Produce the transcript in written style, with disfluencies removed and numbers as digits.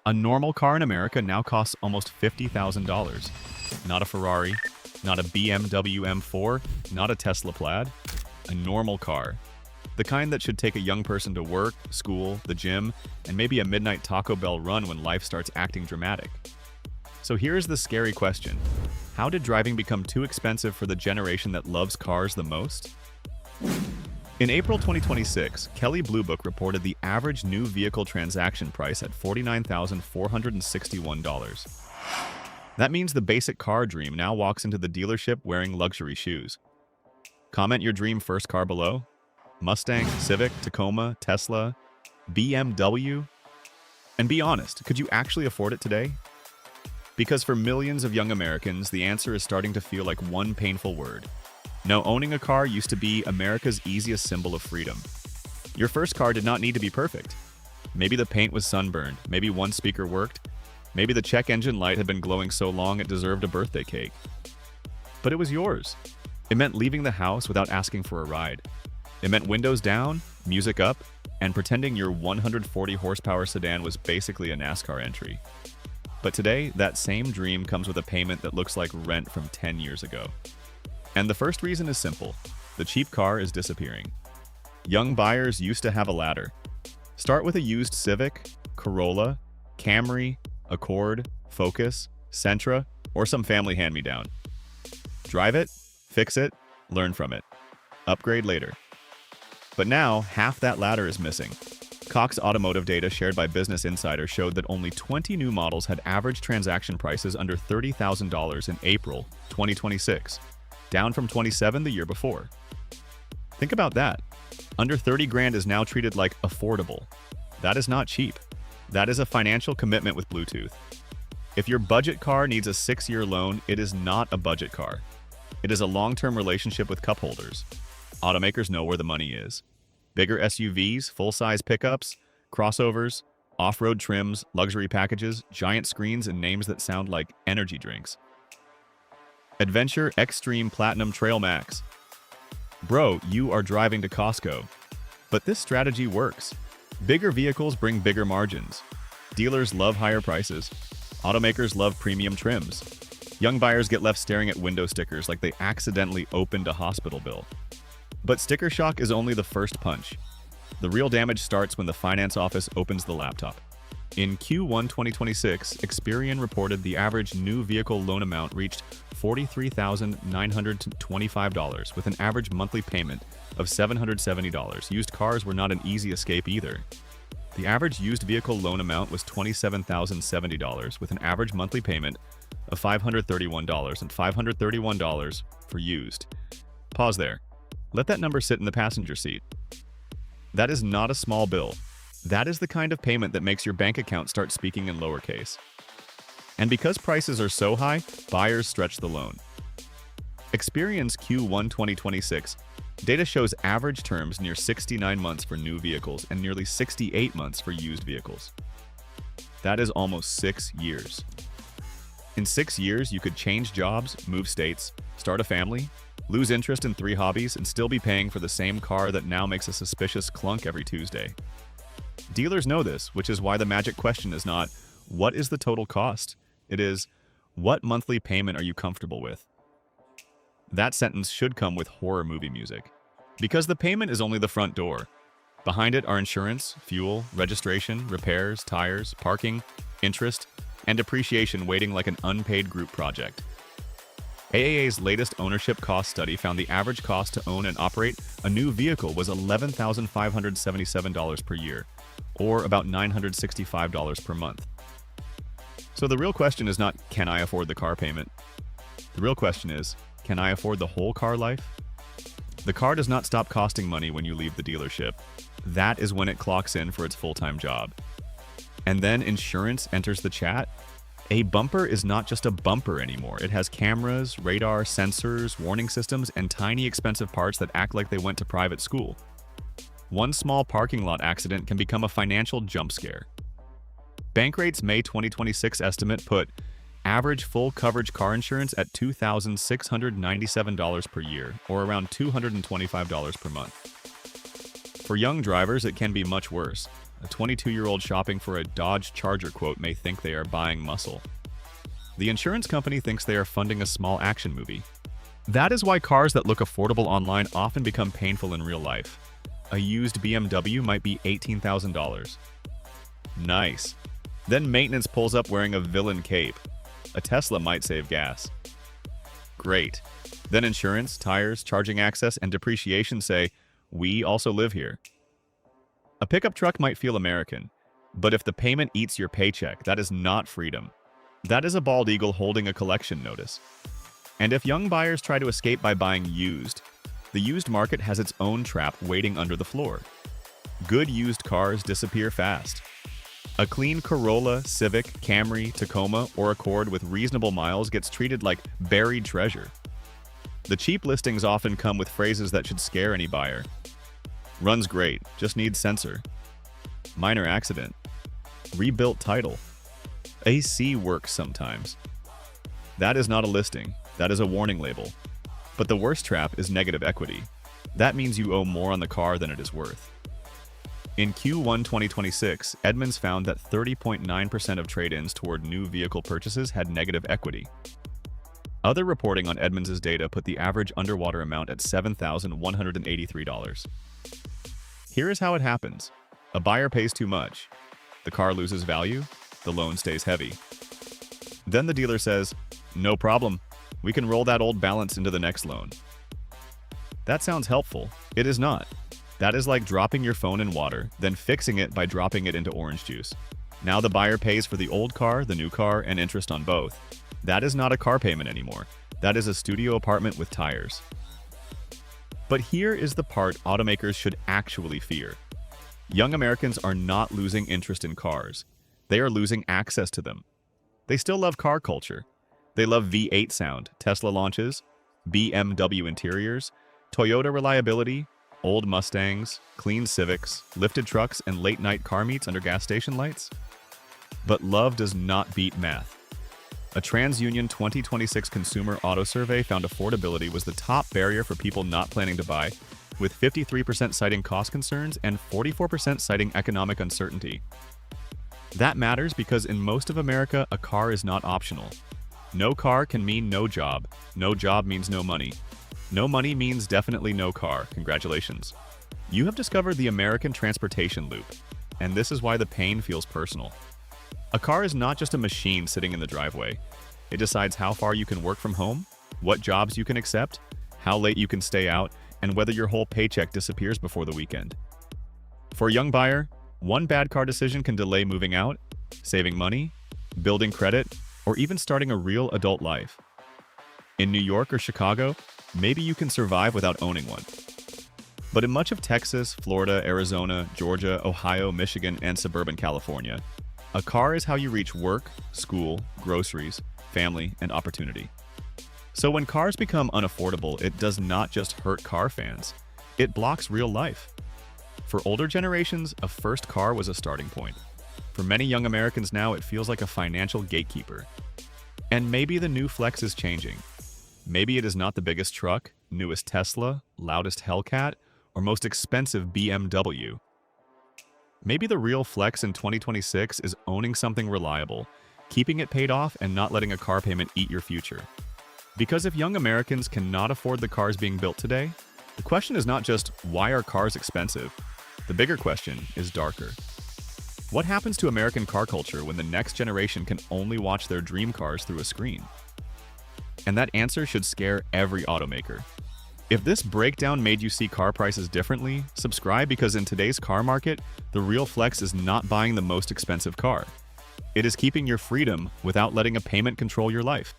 A normal car in America now costs almost $50,000. Not a Ferrari, not a BMW M4, not a Tesla Plaid. A normal car. The kind that should take a young person to work, school, the gym, and maybe a midnight Taco Bell run when life starts acting dramatic. So here's the scary question. How did driving become too expensive for the generation that loves cars the most? In April 2026, Kelley Blue Book reported the average new vehicle transaction price at $49,461. That means the basic car dream now walks into the dealership wearing luxury shoes. Comment your dream first car below. Mustang, Civic, Tacoma, Tesla, BMW? And be honest, could you actually afford it today? Because for millions of young Americans, the answer is starting to feel like one painful word. No, owning a car used to be America's easiest symbol of freedom. Your first car did not need to be perfect. Maybe the paint was sunburned, maybe one speaker worked, maybe the check engine light had been glowing so long it deserved a birthday cake. But it was yours. It meant leaving the house without asking for a ride. It meant windows down, music up, and pretending your 140 horsepower sedan was basically a NASCAR entry. But today, that same dream comes with a payment that looks like rent from 10 years ago. And the first reason is simple. The cheap car is disappearing. Young buyers used to have a ladder. Start with a used Civic, Corolla, Camry, Accord, Focus, Sentra, or some family hand-me-down. Drive it, fix it, learn from it. Upgrade later. But now, half that ladder is missing. Cox Automotive data shared by Business Insider showed that only 20 new models had average transaction prices under $30,000 in April 2026, down from 27 the year before. Think about that. Under 30 grand is now treated like affordable. That is not cheap. That is a financial commitment with Bluetooth. If your budget car needs a 6-year loan, it is not a budget car. It is a long-term relationship with cup holders. Automakers know where the money is. Bigger SUVs, full-size pickups, crossovers, off-road trims, luxury packages, giant screens, and names that sound like energy drinks. Adventure Extreme Platinum Trail Max. Bro, you are driving to Costco. But this strategy works. Bigger vehicles bring bigger margins. Dealers love higher prices. Automakers love premium trims. Young buyers get left staring at window stickers like they accidentally opened a hospital bill. But sticker shock is only the first punch. The real damage starts when the finance office opens the laptop. In Q1 2026, Experian reported the average new vehicle loan amount reached $43,925 with an average monthly payment of $770. Used cars were not an easy escape either. The average used vehicle loan amount was $27,070 with an average monthly payment of $531 and $531 for used. Pause there. Let that number sit in the passenger seat. That is not a small bill. That is the kind of payment that makes your bank account start speaking in lowercase. And because prices are so high, buyers stretch the loan. Experian's Q1 2026 data shows average terms near 69 months for new vehicles and nearly 68 months for used vehicles. That is almost 6 years. In 6 years, you could change jobs, move states, start a family, lose interest in 3 hobbies, and still be paying for the same car that now makes a suspicious clunk every Tuesday. Dealers know this, which is why the magic question is not, what is the total cost? It is, what monthly payment are you comfortable with? That sentence should come with horror movie music. Because the payment is only the front door. Behind it are insurance, fuel, registration, repairs, tires, parking, interest, and depreciation waiting like an unpaid group project. AAA's latest ownership cost study found the average cost to own and operate a new vehicle was $11,577 per year, or about $965 per month. So the real question is not, can I afford the car payment? The real question is, can I afford the whole car life? The car does not stop costing money when you leave the dealership. That is when it clocks in for its full-time job. And then insurance enters the chat. A bumper is not just a bumper anymore. It has cameras, radar, sensors, warning systems, and tiny expensive parts that act like they went to private school. One small parking lot accident can become a financial jump scare. Bankrate's May 2026 estimate put average full coverage car insurance at $2,697 per year, or around $225 per month. For young drivers, it can be much worse. A 22-year-old shopping for a Dodge Charger quote may think they are buying muscle. The insurance company thinks they are funding a small action movie. That is why cars that look affordable online often become painful in real life. A used BMW might be $18,000. Nice. Then maintenance pulls up wearing a villain cape. A Tesla might save gas. Great. Then insurance, tires, charging access, and depreciation say, we also live here. A pickup truck might feel American, but if the payment eats your paycheck, that is not freedom. That is a bald eagle holding a collection notice. And if young buyers try to escape by buying used, the used market has its own trap waiting under the floor. Good used cars disappear fast. A clean Corolla, Civic, Camry, Tacoma, or Accord with reasonable miles gets treated like buried treasure. The cheap listings often come with phrases that should scare any buyer. Runs great, just needs sensor. Minor accident. Rebuilt title. AC works sometimes. That is not a listing, that is a warning label. But the worst trap is negative equity. That means you owe more on the car than it is worth. In Q1 2026, Edmunds found that 30.9% of trade-ins toward new vehicle purchases had negative equity. Other reporting on Edmunds' data put the average underwater amount at $7,183. Here is how it happens. A buyer pays too much. The car loses value. The loan stays heavy. Then the dealer says, no problem. We can roll that old balance into the next loan. That sounds helpful. It is not. That is like dropping your phone in water, then fixing it by dropping it into orange juice. Now the buyer pays for the old car, the new car, and interest on both. That is not a car payment anymore. That is a studio apartment with tires. But here is the part automakers should actually fear. Young Americans are not losing interest in cars. They are losing access to them. They still love car culture. They love V8 sound, Tesla launches, BMW interiors, Toyota reliability, old Mustangs, clean Civics, lifted trucks, and late-night car meets under gas station lights. But love does not beat math. A TransUnion 2026 Consumer Auto Survey found affordability was the top barrier for people not planning to buy, with 53% citing cost concerns and 44% citing economic uncertainty. That matters because in most of America, a car is not optional. No car can mean no job. No job means no money. No money means definitely no car. Congratulations. You have discovered the American transportation loop, and this is why the pain feels personal. A car is not just a machine sitting in the driveway. It decides how far you can work from home, what jobs you can accept, how late you can stay out, and whether your whole paycheck disappears before the weekend. For a young buyer, one bad car decision can delay moving out, saving money, building credit, or even starting a real adult life. In New York or Chicago, maybe you can survive without owning one. But in much of Texas, Florida, Arizona, Georgia, Ohio, Michigan, and suburban California, a car is how you reach work, school, groceries, family, and opportunity. So when cars become unaffordable, it does not just hurt car fans. It blocks real life. For older generations, a first car was a starting point. For many young Americans now, it feels like a financial gatekeeper. And maybe the new Flex is changing. Maybe it is not the biggest truck, newest Tesla, loudest Hellcat, or most expensive BMW. Maybe the real Flex in 2026 is owning something reliable, keeping it paid off, and not letting a car payment eat your future. Because if young Americans cannot afford the cars being built today, the question is not just, why are cars expensive? The bigger question is darker. What happens to American car culture when the next generation can only watch their dream cars through a screen? And that answer should scare every automaker. If this breakdown made you see car prices differently, subscribe, because in today's car market, the real Flex is not buying the most expensive car. It is keeping your freedom without letting a payment control your life.